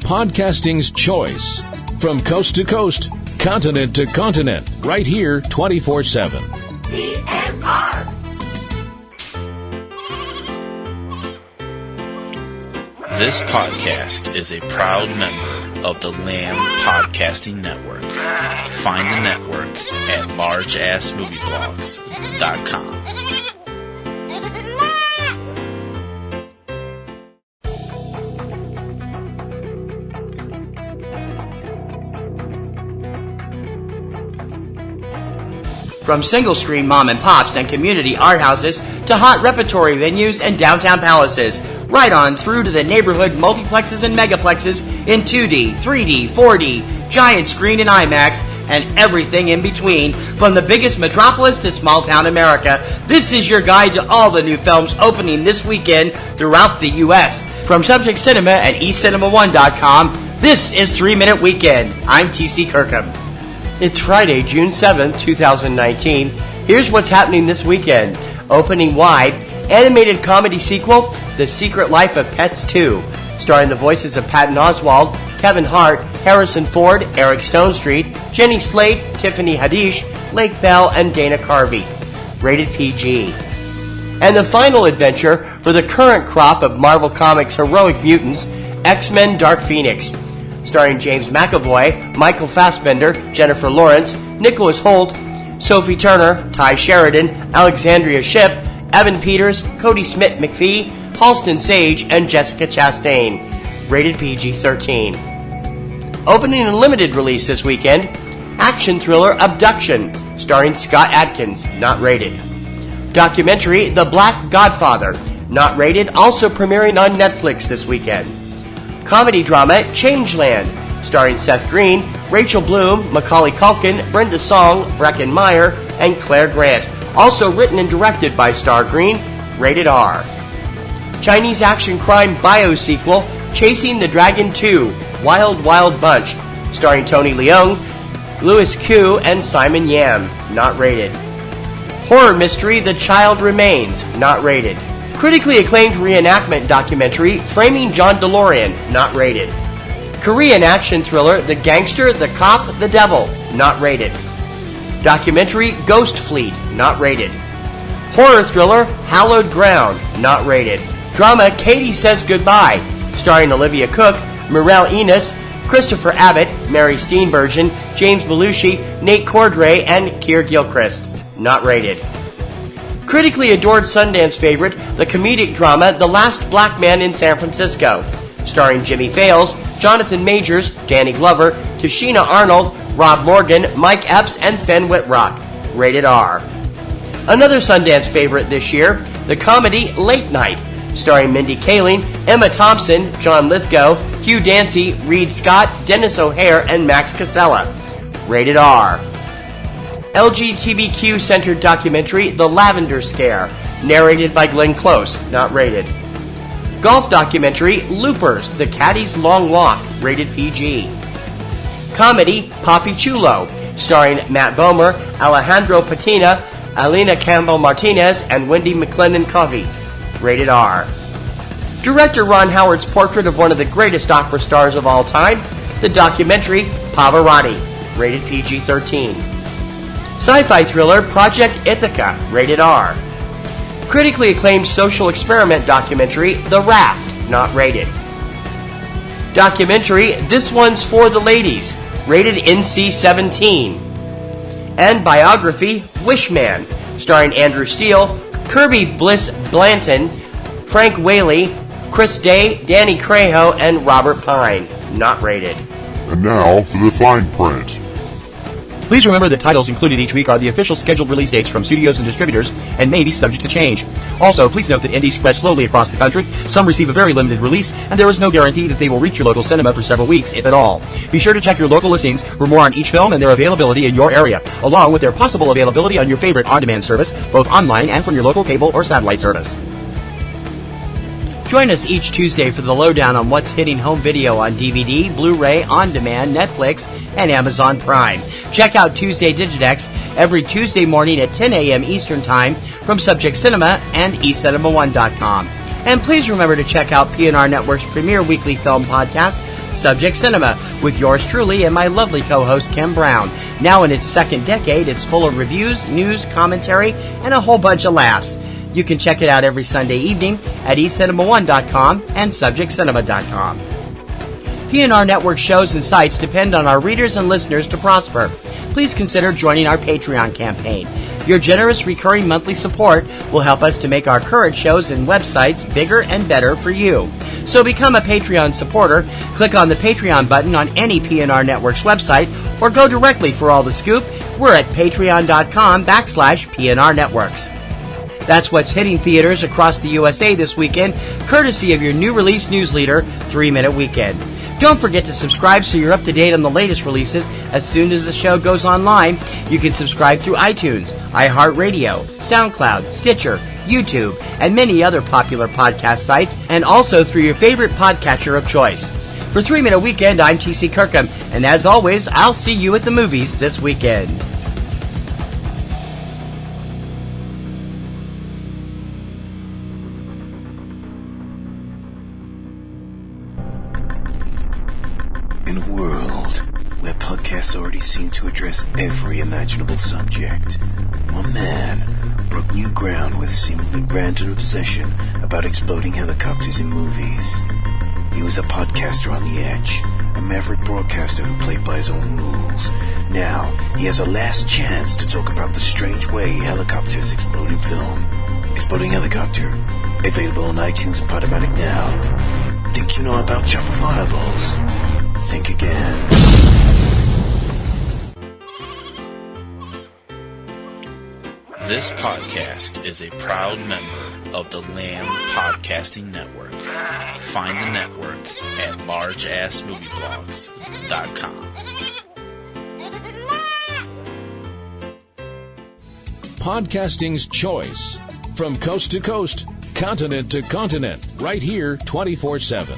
podcasting's choice. From coast to coast, continent to continent, right here 24/7. PNR. This podcast is a proud member of the Lamb Podcasting Network. Find the network at largeassmovieblogs.com. From single-screen mom and pops and community art houses to hot repertory venues and downtown palaces, right on through to the neighborhood multiplexes and megaplexes in 2D, 3D, 4D, giant screen and IMAX, and everything in between. From the biggest metropolis to small-town America, this is your guide to all the new films opening this weekend throughout the U.S. From Subject Cinema and eCinemaOne.com, this is 3 Minute Weekend. I'm TC Kirkham. It's Friday, June 7th, 2019. Here's what's happening this weekend. Opening wide, animated comedy sequel, The Secret Life of Pets 2, starring the voices of Patton Oswalt, Kevin Hart, Harrison Ford, Eric Stonestreet, Jenny Slate, Tiffany Haddish, Lake Bell, and Dana Carvey. Rated PG. And the final adventure for the current crop of Marvel Comics heroic mutants, X-Men Dark Phoenix, starring James McAvoy, Michael Fassbender, Jennifer Lawrence, Nicholas Hoult, Sophie Turner, Ty Sheridan, Alexandria Shipp, Evan Peters, Cody Smith-McPhee, Halston Sage, and Jessica Chastain. Rated PG-13. Opening and limited release this weekend, action thriller Abduction, starring Scott Adkins, not rated. Documentary The Black Godfather, not rated, also premiering on Netflix this weekend. Comedy drama Changeland, starring Seth Green, Rachel Bloom, Macaulay Culkin, Brenda Song, Breckin Meyer, and Claire Grant. Also written and directed by Star Green. Rated R. Chinese action crime bio-sequel Chasing the Dragon 2, Wild Wild Bunch, starring Tony Leung, Louis Koo, and Simon Yam. Not rated. Horror mystery The Child Remains. Not rated. Critically acclaimed reenactment documentary Framing John DeLorean, not rated. Korean action thriller The Gangster, the Cop, the Devil, not rated. Documentary Ghost Fleet, not rated. Horror thriller Hallowed Ground, not rated. Drama Katie Says Goodbye, starring Olivia Cook, Mirelle Enos, Christopher Abbott, Mary Steenburgen, James Belushi, Nate Cordray, and Keir Gilchrist, not rated. Critically adored Sundance favorite, the comedic drama The Last Black Man in San Francisco, starring Jimmy Fails, Jonathan Majors, Danny Glover, Tashina Arnold, Rob Morgan, Mike Epps, and Fenn Whitrock. Rated R. Another Sundance favorite this year, the comedy Late Night, starring Mindy Kaling, Emma Thompson, John Lithgow, Hugh Dancy, Reed Scott, Dennis O'Hare, and Max Casella. Rated R. LGBTQ-centered documentary The Lavender Scare, narrated by Glenn Close, not rated. Golf documentary Loopers, The Caddy's Long Walk, rated PG. Comedy Papi Chulo, starring Matt Bomer, Alejandro Patina, Alina Campbell-Martinez, and Wendy McLennan-Covey, rated R. Director Ron Howard's portrait of one of the greatest opera stars of all time, the documentary Pavarotti, rated PG-13. Sci-fi thriller Project Ithaca, rated R. Critically acclaimed social experiment documentary The Raft, not rated. Documentary This One's for the Ladies, rated NC-17. And biography Wishman, starring Andrew Steele, Kirby Bliss Blanton, Frank Whaley, Chris Day, Danny Trejo, and Robert Pine, not rated. And now for the fine print. Please remember that titles included each week are the official scheduled release dates from studios and distributors and may be subject to change. Also, please note that indies spread slowly across the country. Some receive a very limited release, and there is no guarantee that they will reach your local cinema for several weeks, if at all. Be sure to check your local listings for more on each film and their availability in your area, along with their possible availability on your favorite on-demand service, both online and from your local cable or satellite service. Join us each Tuesday for the lowdown on what's hitting home video on DVD, Blu-ray, on-demand, Netflix, and Amazon Prime. Check out Tuesday Digidex every Tuesday morning at 10 a.m. Eastern Time from Subject Cinema and eCinemaOne.com. And please remember to check out PNR Networks' premier weekly film podcast, Subject Cinema, with yours truly and my lovely co-host Kim Brown. Now in its second decade, it's full of reviews, news, commentary, and a whole bunch of laughs. You can check it out every Sunday evening at eCinemaOne.com and SubjectCinema.com. PNR Networks shows and sites depend on our readers and listeners to prosper. Please consider joining our Patreon campaign. Your generous recurring monthly support will help us to make our current shows and websites bigger and better for you. So become a Patreon supporter, click on the Patreon button on any PNR Networks website, or go directly for all the scoop. We're at patreon.com/PNR Networks. That's what's hitting theaters across the USA this weekend, courtesy of your new release newsleader, 3-Minute Weekend. Don't forget to subscribe so you're up to date on the latest releases as soon as the show goes online. You can subscribe through iTunes, iHeartRadio, SoundCloud, Stitcher, YouTube, and many other popular podcast sites, and also through your favorite podcatcher of choice. For 3-Minute Weekend, I'm TC Kirkham, and as always, I'll see you at the movies this weekend. In a world where podcasts already seem to address every imaginable subject, one man broke new ground with a seemingly random obsession about exploding helicopters in movies. He was a podcaster on the edge, a maverick broadcaster who played by his own rules. Now, he has a last chance to talk about the strange way helicopters explode in film. Exploding Helicopter, available on iTunes and Podomatic now. Think you know about chopper fireballs? Think again. This podcast is a proud member of the Lamb Podcasting Network. Find the network at largeassmovieblogs.com. Podcasting's choice. From coast to coast, continent to continent, right here 24/7.